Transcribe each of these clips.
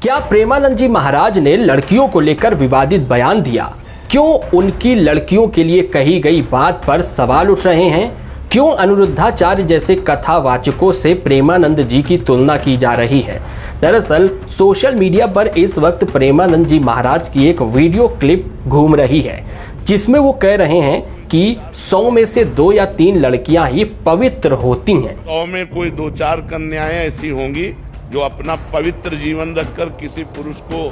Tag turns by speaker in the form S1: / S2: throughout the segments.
S1: क्या प्रेमानंद जी महाराज ने लड़कियों को लेकर विवादित बयान दिया? क्यों उनकी लड़कियों के लिए कही गई बात पर सवाल उठ रहे हैं? क्यों अनिरुद्धाचार्य जैसे कथावाचकों से प्रेमानंद जी की तुलना की जा रही है? दरअसल सोशल मीडिया पर इस वक्त प्रेमानंद जी महाराज की एक वीडियो क्लिप घूम रही है, जिसमें वो कह रहे हैं कि 100 में से 2 या 3 लड़कियां ही पवित्र होती हैं।
S2: 100 में कोई 2-4 कन्याएं ऐसी होंगी जो अपना पवित्र जीवन रखकर किसी पुरुष को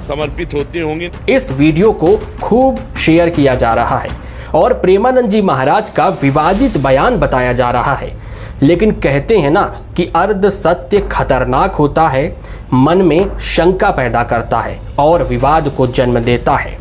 S2: समर्पित होती होंगी।
S1: इस वीडियो को खूब शेयर किया जा रहा है और प्रेमानंद जी महाराज का विवादित बयान बताया जा रहा है, लेकिन कहते हैं ना कि अर्ध सत्य खतरनाक होता है, मन में शंका पैदा करता है और विवाद को जन्म देता है,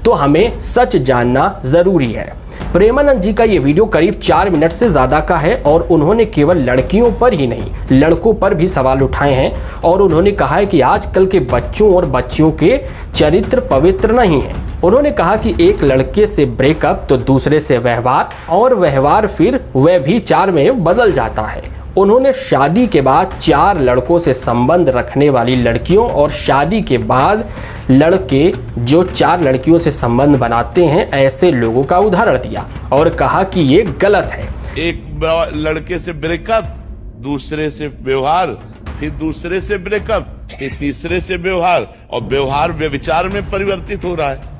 S1: तो हमें सच जानना जरूरी है। प्रेमानंद जी का ये वीडियो करीब 4 मिनट से ज्यादा का है और उन्होंने केवल लड़कियों पर ही नहीं, लड़कों पर भी सवाल उठाए हैं और उन्होंने कहा है कि आजकल के बच्चों और बच्चियों के चरित्र पवित्र नहीं है। उन्होंने कहा कि एक लड़के से ब्रेकअप तो दूसरे से व्यवहार और व्यवहार फिर व्यभिचार में बदल जाता है। उन्होंने शादी के बाद 4 लड़कों से संबंध रखने वाली लड़कियों और शादी के बाद लड़के जो 4 लड़कियों से संबंध बनाते हैं ऐसे लोगों का उदाहरण दिया और कहा कि ये गलत है।
S2: एक लड़के से ब्रेकअप, दूसरे से व्यवहार, फिर दूसरे से ब्रेकअप, फिर तीसरे से व्यवहार और व्यवहार व्यभिचार में परिवर्तित हो रहा है।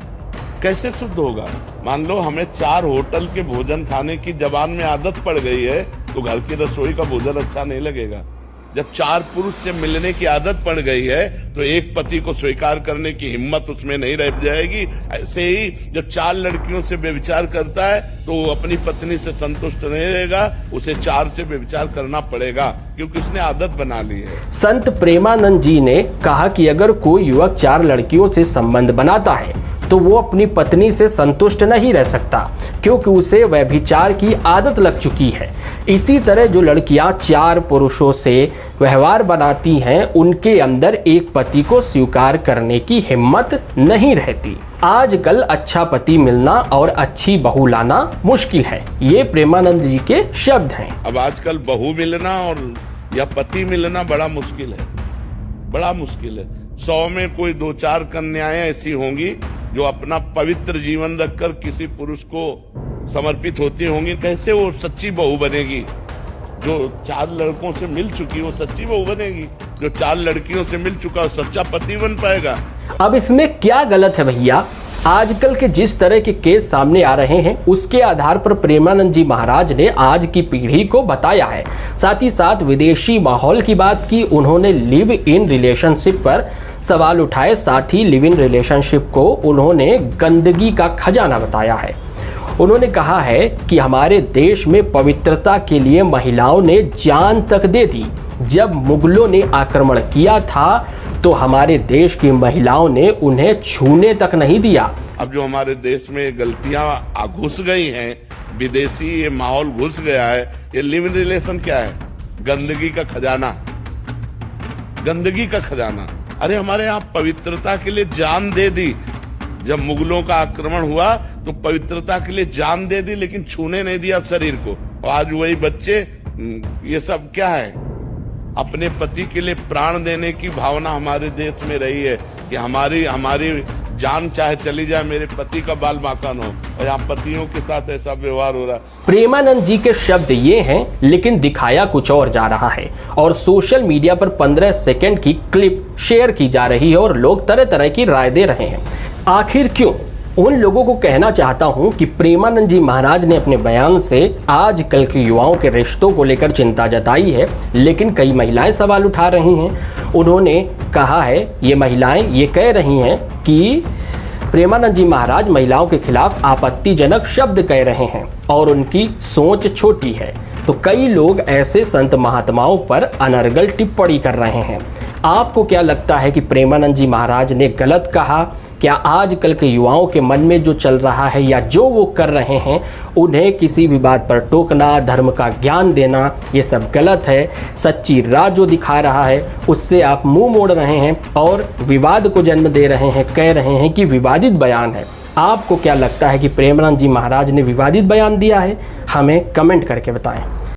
S2: कैसे शुद्ध होगा? मान लो हमें 4 होटल के भोजन खाने की जबान में आदत पड़ गई है तो घर की रसोई का भोजन अच्छा नहीं लगेगा। जब 4 पुरुष से मिलने की आदत पड़ गई है तो एक पति को स्वीकार करने की हिम्मत उसमें नहीं रह जाएगी। ऐसे ही जब 4 लड़कियों से व्यभिचार करता है तो वो अपनी पत्नी से संतुष्ट नहीं रहेगा, उसे 4 से व्यभिचार करना पड़ेगा क्योंकि उसने आदत बना ली है।
S1: संत प्रेमानंद जी ने कहा कि अगर कोई युवक 4 लड़कियों से संबंध बनाता है तो वो अपनी पत्नी से संतुष्ट नहीं रह सकता क्योंकि उसे व्यभिचार की आदत लग चुकी है। इसी तरह जो लड़कियां 4 पुरुषों से व्यवहार बनाती हैं उनके अंदर एक पति को स्वीकार करने की हिम्मत नहीं रहती। आजकल अच्छा पति मिलना और अच्छी बहू लाना मुश्किल है, ये प्रेमानंद जी के शब्द हैं।
S2: अब आजकल बहू मिलना और या पति मिलना बड़ा मुश्किल है, बड़ा मुश्किल है। 100 में कोई 2-4 कन्याएं ऐसी होंगी जो अपना पवित्र जीवन रखकर किसी पुरुष को समर्पित होती होंगी। कैसे वो सच्ची बहू बनेगी? जो 4 लड़कों से मिल चुकी वो सच्ची बहू बनेगी, जो 4 लड़कियों से मिल चुका वो सच्चा पति बन पाएगा।
S1: अब इसमें क्या गलत है भैया? आजकल के जिस तरह के केस सामने आ रहे हैं उसके आधार पर प्रेमानंद जी महाराज ने आज की पीढ़ी को बताया है। साथ ही साथ विदेशी माहौल की बात की, उन्होंने लिव इन रिलेशनशिप पर सवाल उठाए, साथ ही लिव इन रिलेशनशिप को उन्होंने गंदगी का खजाना बताया है। उन्होंने कहा है कि हमारे देश में पवित्रता के लिए महिलाओं ने जान तक दे दी। जब मुगलों ने आक्रमण किया था तो हमारे देश की महिलाओं ने उन्हें छूने तक नहीं दिया।
S2: अब जो हमारे देश में गलतियां घुस गई हैं, विदेशी ये माहौल घुस गया है, ये लिव इन रिलेशन क्या है? गंदगी का खजाना, गंदगी का खजाना। अरे हमारे यहाँ पवित्रता के लिए जान दे दी। जब मुगलों का आक्रमण हुआ तो पवित्रता के लिए जान दे दी लेकिन छूने नहीं दिया शरीर को। और आज वही बच्चे, ये सब क्या है? अपने पति के लिए प्राण देने की भावना हमारे देश में रही है कि हमारी जान चाहे चली जाए, मेरे पति का बाल बांका न हो, और यहाँ पतियों के साथ ऐसा व्यवहार हो रहा है।
S1: प्रेमानंद जी के शब्द ये हैं, लेकिन दिखाया कुछ और जा रहा है और सोशल मीडिया पर 15 सेकंड की क्लिप शेयर की जा रही है और लोग तरह तरह की राय दे रहे हैं। आखिर क्यों? उन लोगों को कहना चाहता हूं कि प्रेमानंद जी महाराज ने अपने बयान से आजकल के युवाओं के रिश्तों को लेकर चिंता जताई है, लेकिन कई महिलाएं सवाल उठा रही हैं। उन्होंने कहा है, ये महिलाएं ये कह रही हैं कि प्रेमानंद जी महाराज महिलाओं के खिलाफ आपत्तिजनक शब्द कह रहे हैं और उनकी सोच छोटी है। तो कई लोग ऐसे संत महात्माओं पर अनर्गल टिप्पणी कर रहे हैं। आपको क्या लगता है कि प्रेमानंद जी महाराज ने गलत कहा? क्या आजकल के युवाओं के मन में जो चल रहा है या जो वो कर रहे हैं, उन्हें किसी भी बात पर टोकना, धर्म का ज्ञान देना, ये सब गलत है? सच्ची राह जो दिखा रहा है उससे आप मुंह मोड़ रहे हैं और विवाद को जन्म दे रहे हैं, कह रहे हैं कि विवादित बयान है। आपको क्या लगता है कि प्रेमानंद जी महाराज ने विवादित बयान दिया है? हमें कमेंट करके बताएं।